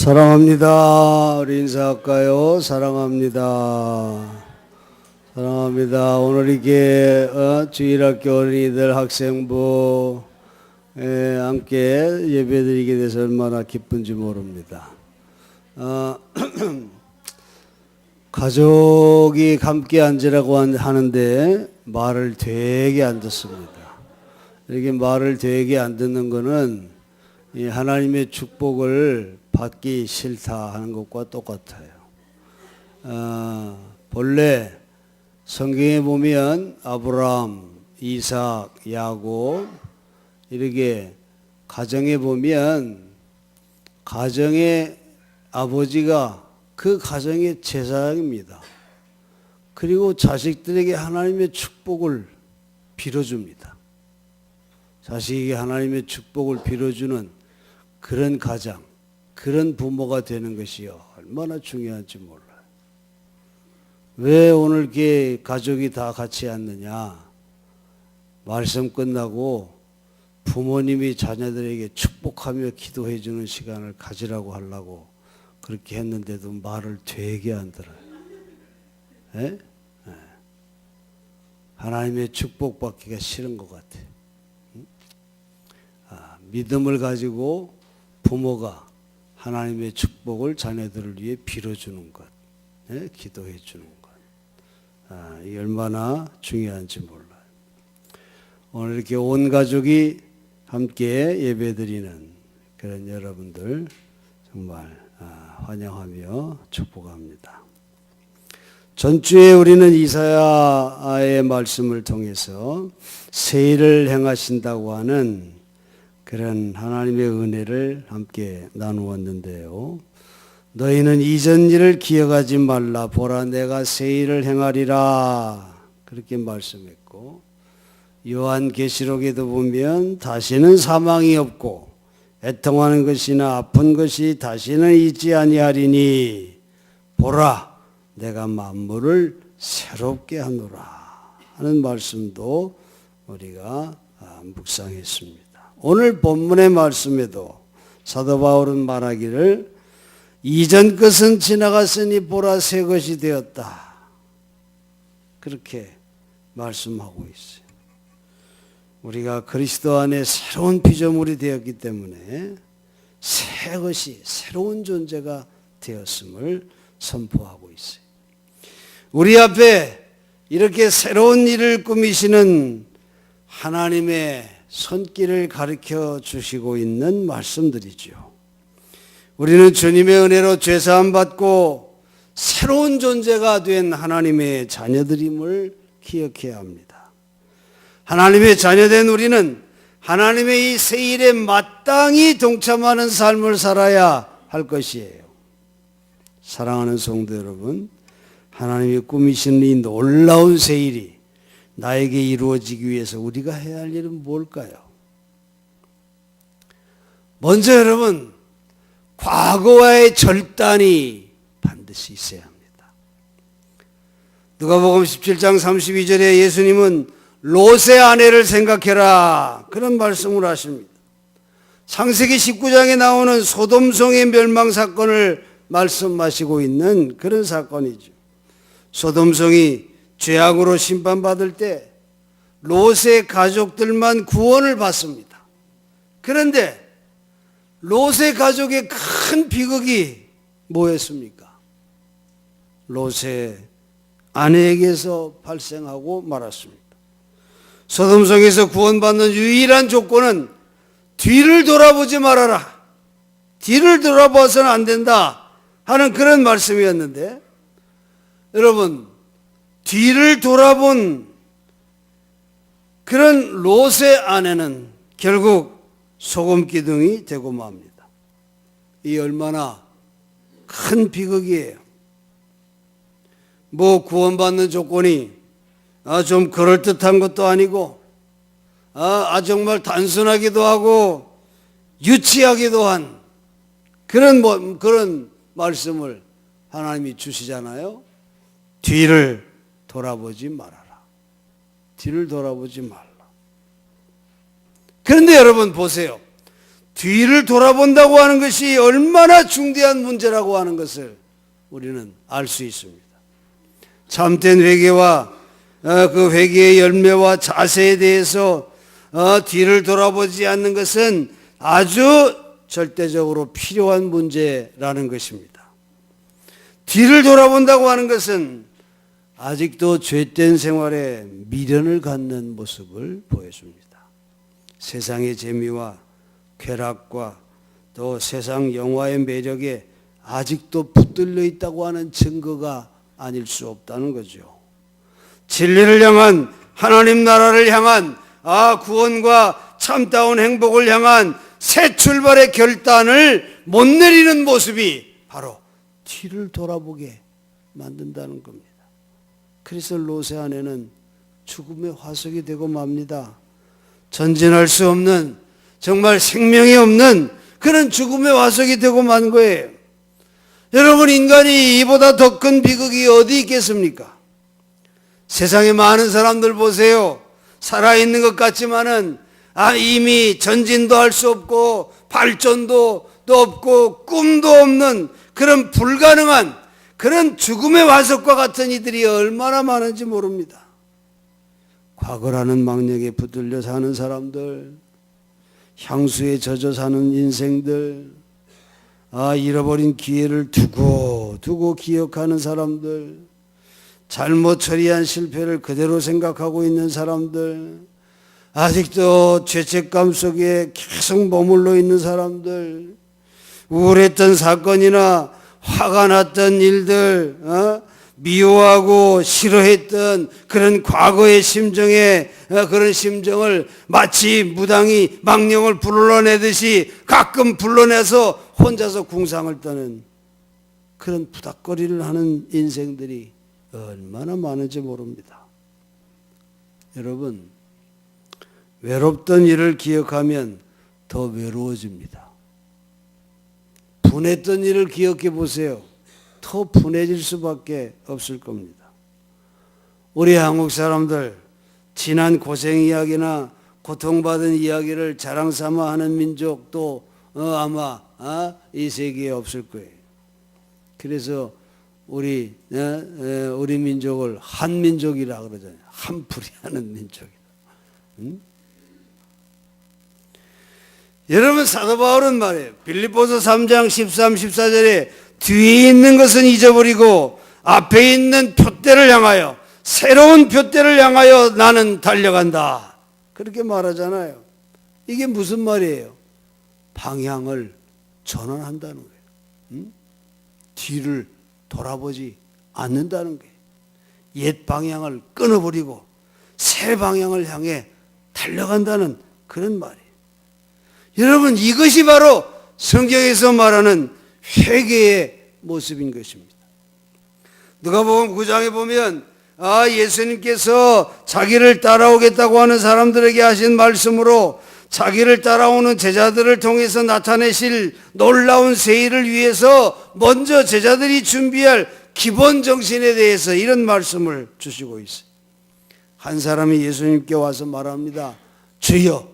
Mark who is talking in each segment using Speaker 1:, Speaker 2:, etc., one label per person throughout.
Speaker 1: 사랑합니다. 우리 인사할까요? 사랑합니다. 사랑합니다. 오늘 이게 주일학교 어린이들 학생부 함께 예배드리게 돼서 얼마나 기쁜지 모릅니다. 가족이 함께 앉으라고 하는데 말을 되게 안 듣습니다. 이렇게 말을 되게 안 듣는 거는 하나님의 축복을 받기 싫다 하는 것과 똑같아요. 본래 성경에 보면 아브라함, 이삭, 야곱 이렇게 가정에 보면 가정의 아버지가 그 가정의 제사장입니다. 그리고 자식들에게 하나님의 축복을 빌어줍니다. 자식에게 하나님의 축복을 빌어주는 그런 가장, 그런 부모가 되는 것이 얼마나 중요한지 몰라요. 왜 오늘 이렇게 가족이 다 같이 앉느냐? 말씀 끝나고 부모님이 자녀들에게 축복하며 기도해 주는 시간을 가지라고 하려고 그렇게 했는데도 말을 되게 안 들어요. 에? 하나님의 축복받기가 싫은 것 같아요. 믿음을 가지고 부모가 하나님의 축복을 자녀들을 위해 빌어주는 것, 기도해 주는 것. 이게 얼마나 중요한지 몰라요. 오늘 이렇게 온 가족이 함께 예배드리는 그런 여러분들 정말 환영하며 축복합니다. 전주에 우리는 이사야의 말씀을 통해서 새 일을 행하신다고 하는 그런 하나님의 은혜를 함께 나누었는데요. 너희는 이전 일을 기억하지 말라. 보라, 내가 새 일을 행하리라. 그렇게 말씀했고, 요한계시록에도 보면 다시는 사망이 없고 애통하는 것이나 아픈 것이 다시는 있지 아니하리니 보라, 내가 만물을 새롭게 하노라 하는 말씀도 우리가 묵상했습니다. 오늘 본문의 말씀에도 사도 바울은 말하기를 이전 것은 지나갔으니 보라 새 것이 되었다. 그렇게 말씀하고 있어요. 우리가 그리스도 안에 새로운 피조물이 되었기 때문에 새 것이 새로운 존재가 되었음을 선포하고 있어요. 우리 앞에 이렇게 새로운 일을 꾸미시는 하나님의 손길을 가르쳐 주시고 있는 말씀들이죠. 우리는 주님의 은혜로 죄사함 받고 새로운 존재가 된 하나님의 자녀들임을 기억해야 합니다. 하나님의 자녀된 우리는 하나님의 이 새 일에 마땅히 동참하는 삶을 살아야 할 것이에요. 사랑하는 성도 여러분, 하나님이 꾸미시는 이 놀라운 새 일이 나에게 이루어지기 위해서 우리가 해야 할 일은 뭘까요? 먼저 여러분, 과거와의 절단이 반드시 있어야 합니다. 누가복음 17장 32절에 예수님은 롯의 아내를 생각해라 그런 말씀을 하십니다. 창세기 19장에 나오는 소돔성의 멸망 사건을 말씀하시고 있는 그런 사건이죠. 소돔성이 죄악으로 심판받을 때 롯의 가족들만 구원을 받습니다. 그런데 롯의 가족의 큰 비극이 뭐였습니까? 롯의 아내에게서 발생하고 말았습니다. 소돔성에서 구원받는 유일한 조건은 뒤를 돌아보지 말아라. 뒤를 돌아봐서는 안 된다 하는 그런 말씀이었는데, 여러분, 뒤를 돌아본 그런 롯의 아내는 결국 소금기둥이 되고 맙니다. 이 얼마나 큰 비극이에요. 뭐 구원받는 조건이 좀 그럴듯한 것도 아니고 정말 단순하기도 하고 유치하기도 한 그런 말씀을 하나님이 주시잖아요. 뒤를 돌아보지 말아라. 뒤를 돌아보지 말라. 그런데 여러분 보세요. 뒤를 돌아본다고 하는 것이 얼마나 중대한 문제라고 하는 것을 우리는 알 수 있습니다. 참된 회개와 그 회개의 열매와 자세에 대해서 뒤를 돌아보지 않는 것은 아주 절대적으로 필요한 문제라는 것입니다. 뒤를 돌아본다고 하는 것은 아직도 죄된 생활에 미련을 갖는 모습을 보여줍니다. 세상의 재미와 쾌락과 또 세상 영화의 매력에 아직도 붙들려 있다고 하는 증거가 아닐 수 없다는 거죠. 진리를 향한, 하나님 나라를 향한 구원과 참다운 행복을 향한 새 출발의 결단을 못 내리는 모습이 바로 뒤를 돌아보게 만든다는 겁니다. 그래서 롯의 아내는 죽음의 화석이 되고 맙니다. 전진할 수 없는, 정말 생명이 없는 그런 죽음의 화석이 되고 만 거예요. 여러분, 인간이 이보다 더 큰 비극이 어디 있겠습니까? 세상에 많은 사람들 보세요. 살아있는 것 같지만은 이미 전진도 할 수 없고 발전도 없고 꿈도 없는 그런 불가능한 그런 죽음의 화석과 같은 이들이 얼마나 많은지 모릅니다. 과거라는 망령에 붙들려 사는 사람들, 향수에 젖어 사는 인생들, 잃어버린 기회를 두고 기억하는 사람들, 잘못 처리한 실패를 그대로 생각하고 있는 사람들, 아직도 죄책감 속에 계속 머물러 있는 사람들, 우울했던 사건이나 화가 났던 일들, 미워하고 싫어했던 그런 과거의 심정에 그런 심정을 마치 무당이 망령을 불러내듯이 가끔 불러내서 혼자서 궁상을 떠는 그런 부닥거리를 하는 인생들이 얼마나 많은지 모릅니다. 여러분, 외롭던 일을 기억하면 더 외로워집니다. 분했던 일을 기억해 보세요. 더 분해질 수밖에 없을 겁니다. 우리 한국 사람들 지난 고생 이야기나 고통받은 이야기를 자랑삼아 하는 민족도 아마 이 세계에 없을 거예요. 그래서 우리 민족을 한민족이라 그러잖아요. 한풀이하는 민족이다. 응? 여러분, 사도 바울은 말이에요. 빌립보서 3장 13, 14절에 뒤에 있는 것은 잊어버리고 앞에 있는 표대를 향하여, 새로운 표대를 향하여 나는 달려간다. 그렇게 말하잖아요. 이게 무슨 말이에요? 방향을 전환한다는 거예요. 응? 뒤를 돌아보지 않는다는 거예요. 옛 방향을 끊어버리고 새 방향을 향해 달려간다는 그런 말이에요. 여러분, 이것이 바로 성경에서 말하는 회개의 모습인 것입니다. 누가복음 9장에 보면 예수님께서 자기를 따라오겠다고 하는 사람들에게 하신 말씀으로 자기를 따라오는 제자들을 통해서 나타내실 놀라운 세일을 위해서 먼저 제자들이 준비할 기본 정신에 대해서 이런 말씀을 주시고 있어요. 한 사람이 예수님께 와서 말합니다. 주여,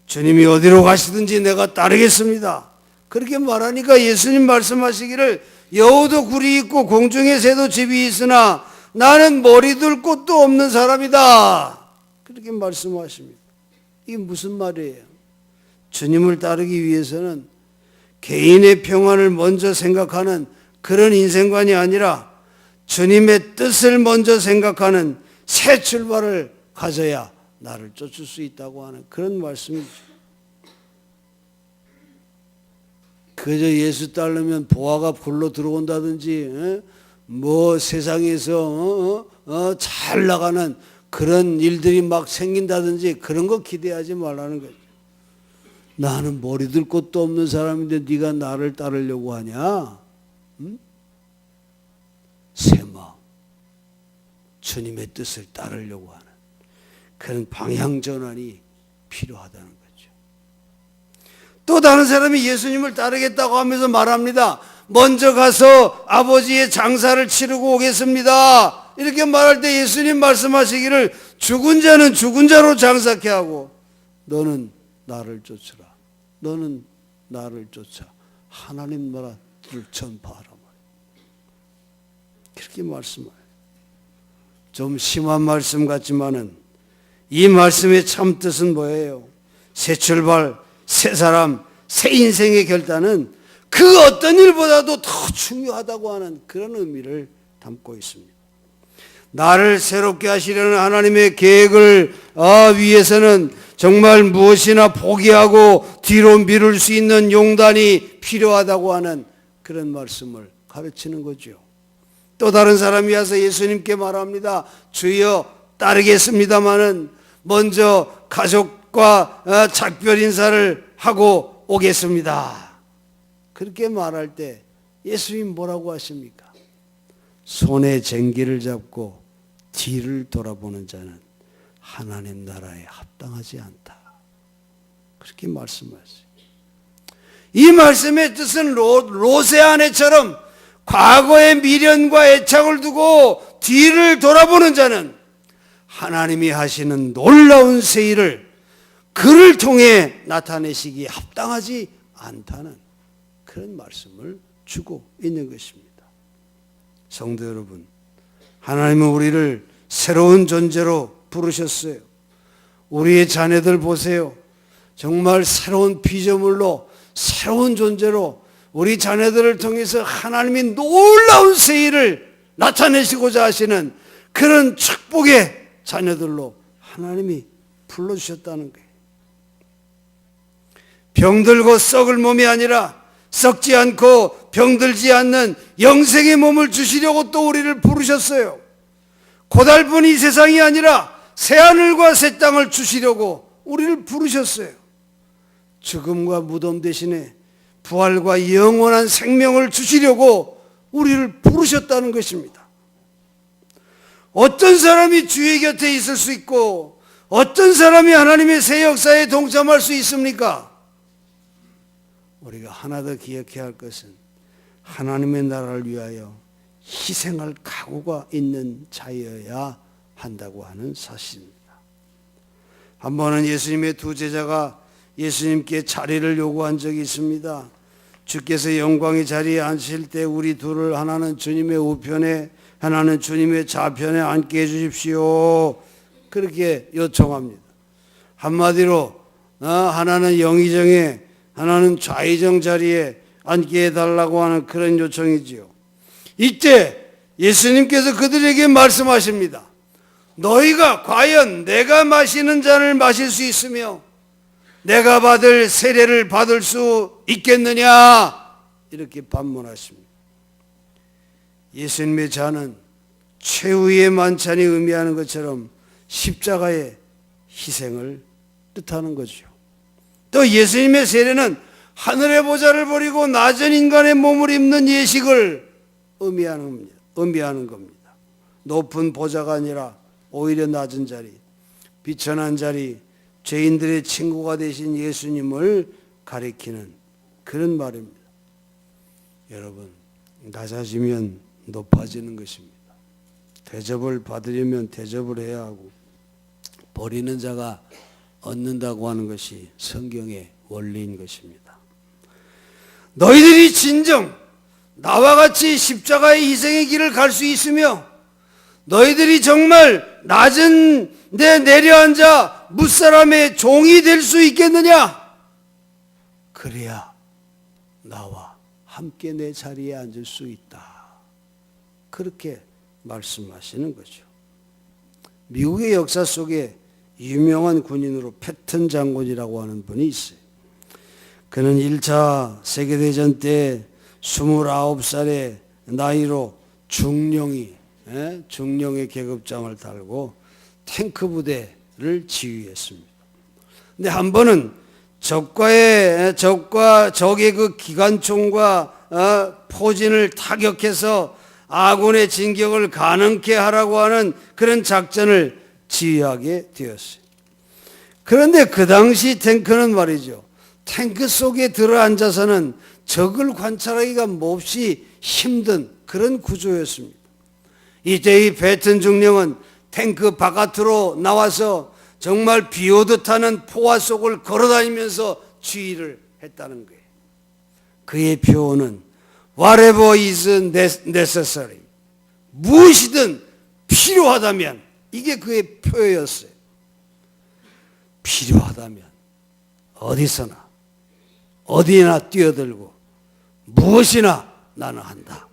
Speaker 1: 주님이 어디로 가시든지 내가 따르겠습니다. 그렇게 말하니까 예수님 말씀하시기를 여우도 굴이 있고 공중에 새도 집이 있으나 나는 머리둘 곳도 없는 사람이다. 그렇게 말씀하십니다. 이게 무슨 말이에요? 주님을 따르기 위해서는 개인의 평안을 먼저 생각하는 그런 인생관이 아니라 주님의 뜻을 먼저 생각하는 새 출발을 가져야 나를 쫓을 수 있다고 하는 그런 말씀이죠. 그저 예수 따르면 보화가 굴러 들어온다든지 뭐 세상에서 잘 나가는 그런 일들이 막 생긴다든지 그런 거 기대하지 말라는 거죠. 나는 머리 들 곳도 없는 사람인데 네가 나를 따르려고 하냐? 응? 새 마음, 주님의 뜻을 따르려고 하는 그런 방향 전환이 필요하다는 거죠. 또 다른 사람이 예수님을 따르겠다고 하면서 말합니다. 먼저 가서 아버지의 장사를 치르고 오겠습니다. 이렇게 말할 때 예수님 말씀하시기를 죽은 자는 죽은 자로 장사케 하고 너는 나를 쫓으라. 너는 나를 쫓아 하나님 나라를 전파하라 말이에요. 그렇게 말씀해요. 좀 심한 말씀 같지만은 이 말씀의 참 뜻은 뭐예요? 새 출발, 새 사람, 새 인생의 결단은 그 어떤 일보다도 더 중요하다고 하는 그런 의미를 담고 있습니다. 나를 새롭게 하시려는 하나님의 계획을 위해서는 정말 무엇이나 포기하고 뒤로 미룰 수 있는 용단이 필요하다고 하는 그런 말씀을 가르치는 거죠. 또 다른 사람이 와서 예수님께 말합니다. 주여 따르겠습니다마는 먼저 가족과 작별 인사를 하고 오겠습니다. 그렇게 말할 때 예수님 뭐라고 하십니까? 손에 쟁기를 잡고 뒤를 돌아보는 자는 하나님 나라에 합당하지 않다. 그렇게 말씀하셨어요. 이 말씀의 뜻은 롯의 아내처럼 과거의 미련과 애착을 두고 뒤를 돌아보는 자는 하나님이 하시는 놀라운 새 일을 그를 통해 나타내시기에 합당하지 않다는 그런 말씀을 주고 있는 것입니다. 성도 여러분, 하나님은 우리를 새로운 존재로 부르셨어요. 우리의 자녀들 보세요. 정말 새로운 피조물로 새로운 존재로 우리 자녀들을 통해서 하나님이 놀라운 새 일을 나타내시고자 하시는 그런 축복의 자녀들로 하나님이 불러주셨다는 거예요. 병들고 썩을 몸이 아니라 썩지 않고 병들지 않는 영생의 몸을 주시려고 또 우리를 부르셨어요. 고달픈 이 세상이 아니라 새하늘과 새 땅을 주시려고 우리를 부르셨어요. 죽음과 무덤 대신에 부활과 영원한 생명을 주시려고 우리를 부르셨다는 것입니다. 어떤 사람이 주의 곁에 있을 수 있고 어떤 사람이 하나님의 새 역사에 동참할 수 있습니까? 우리가 하나 더 기억해야 할 것은 하나님의 나라를 위하여 희생할 각오가 있는 자여야 한다고 하는 사실입니다. 한 번은 예수님의 두 제자가 예수님께 자리를 요구한 적이 있습니다. 주께서 영광의 자리에 앉으실 때 우리 둘을 하나는 주님의 우편에 하나는 주님의 좌편에 앉게 해주십시오. 그렇게 요청합니다. 한마디로 하나는 영의정에 하나는 좌의정 자리에 앉게 해달라고 하는 그런 요청이지요. 이때 예수님께서 그들에게 말씀하십니다. 너희가 과연 내가 마시는 잔을 마실 수 있으며 내가 받을 세례를 받을 수 있겠느냐? 이렇게 반문하십니다. 예수님의 잔은 최후의 만찬이 의미하는 것처럼 십자가의 희생을 뜻하는 거죠. 또 예수님의 세례는 하늘의 보좌를 버리고 낮은 인간의 몸을 입는 예식을 의미하는 겁니다. 높은 보좌가 아니라 오히려 낮은 자리, 비천한 자리, 죄인들의 친구가 되신 예수님을 가리키는 그런 말입니다. 여러분, 낮아지면 높아지는 것입니다. 대접을 받으려면 대접을 해야 하고 버리는 자가 얻는다고 하는 것이 성경의 원리인 것입니다. 너희들이 진정 나와 같이 십자가의 희생의 길을 갈 수 있으며 너희들이 정말 낮은 데 내려앉아 무사람의 종이 될 수 있겠느냐? 그래야 나와 함께 내 자리에 앉을 수 있다. 그렇게 말씀하시는 거죠. 미국의 역사 속에 유명한 군인으로 패튼 장군이라고 하는 분이 있어요. 그는 1차 세계대전 때 29살의 나이로 중령의 계급장을 달고 탱크 부대를 지휘했습니다. 근데 한 번은 적의 그 기관총과 포진을 타격해서 아군의 진격을 가능케 하라고 하는 그런 작전을 지휘하게 되었어요. 그런데 그 당시 탱크는 말이죠. 탱크 속에 들어앉아서는 적을 관찰하기가 몹시 힘든 그런 구조였습니다. 이때 이 패튼 중령은 탱크 바깥으로 나와서 정말 비 오듯 하는 포화 속을 걸어다니면서 지휘를 했다는 거예요. 그의 표현은 whatever is necessary. 무엇이든 필요하다면, 이게 그의 표였어요. 필요하다면 어디서나 어디나 뛰어들고 무엇이나 나는 한다.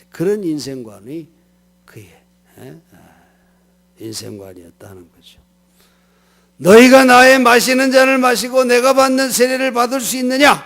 Speaker 1: 그런 인생관이 그의 인생관이었다는 거죠. 너희가 나의 마시는 잔을 마시고 내가 받는 세례를 받을 수 있느냐?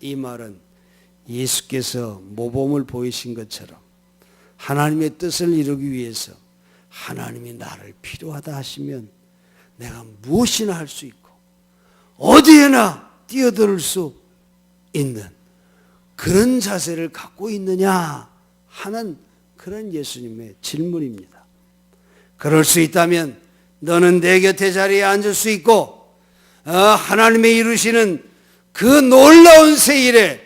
Speaker 1: 이 말은 예수께서 모범을 보이신 것처럼 하나님의 뜻을 이루기 위해서 하나님이 나를 필요하다 하시면 내가 무엇이나 할 수 있고 어디에나 뛰어들 수 있는 그런 자세를 갖고 있느냐 하는 그런 예수님의 질문입니다. 그럴 수 있다면 너는 내 곁에 자리에 앉을 수 있고 하나님의 이루시는 그 놀라운 새 일에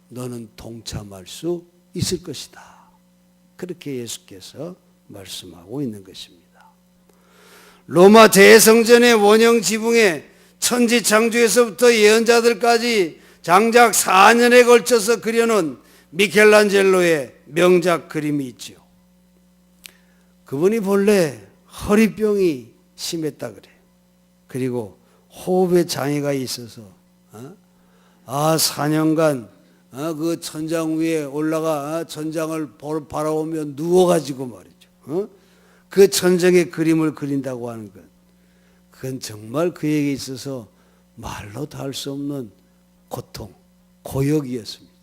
Speaker 1: 너는 동참할 수 있을 것이다. 그렇게 예수께서 말씀하고 있는 것입니다. 로마 대성전의 원형 지붕에 천지창조에서부터 예언자들까지 장작 4년에 걸쳐서 그려놓은 미켈란젤로의 명작 그림이 있죠. 그분이 본래 허리병이 심했다 그래요. 그리고 호흡에 장애가 있어서 4년간 그 천장 위에 올라가 천장을 바라보며 누워가지고 말이죠. 그 천장에 그림을 그린다고 하는 것, 그건 정말 그에게 있어서 말로 다 할 수 없는 고통, 고역이었습니다.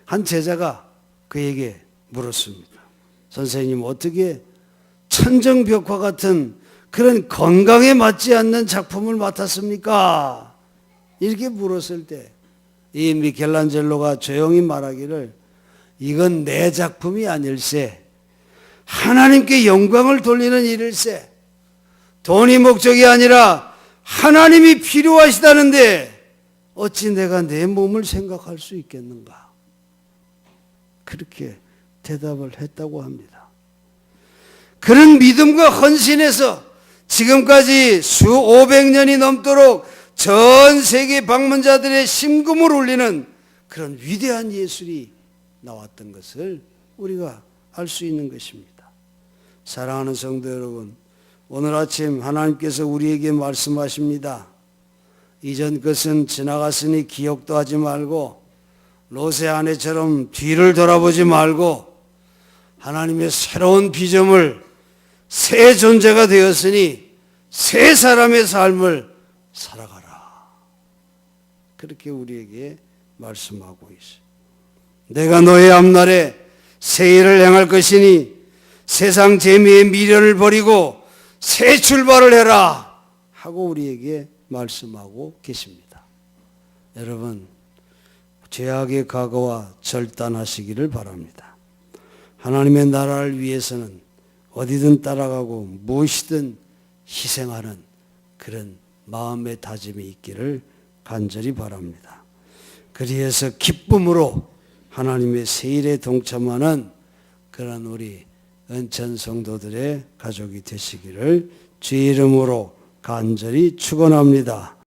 Speaker 1: 한 제자가 그에게 물었습니다. 선생님, 어떻게 천정벽화 같은 그런 건강에 맞지 않는 작품을 맡았습니까? 이렇게 물었을 때 이 미켈란젤로가 조용히 말하기를, 이건 내 작품이 아닐세, 하나님께 영광을 돌리는 일일세, 돈이 목적이 아니라 하나님이 필요하시다는데 어찌 내가 내 몸을 생각할 수 있겠는가? 그렇게 대답을 했다고 합니다. 그런 믿음과 헌신에서 지금까지 수 500년이 넘도록 전 세계 방문자들의 심금을 울리는 그런 위대한 예술이 나왔던 것을 우리가 알 수 있는 것입니다. 사랑하는 성도 여러분, 오늘 아침 하나님께서 우리에게 말씀하십니다. 이전 것은 지나갔으니 기억도 하지 말고 롯의 아내처럼 뒤를 돌아보지 말고 하나님의 새로운 비전을, 새 존재가 되었으니 새 사람의 삶을 살아가라. 그렇게 우리에게 말씀하고 있어요. 내가 너의 앞날에 새 일을 행할 것이니 세상 재미의 미련을 버리고 새 출발을 해라 하고 우리에게 말씀하고 계십니다. 여러분, 죄악의 과거와 절단하시기를 바랍니다. 하나님의 나라를 위해서는 어디든 따라가고 무엇이든 희생하는 그런 마음의 다짐이 있기를 간절히 바랍니다. 그리해서 기쁨으로 하나님의 새 일에 동참하는 그런 우리 은천 성도들의 가족이 되시기를 주의 이름으로 간절히 축원합니다.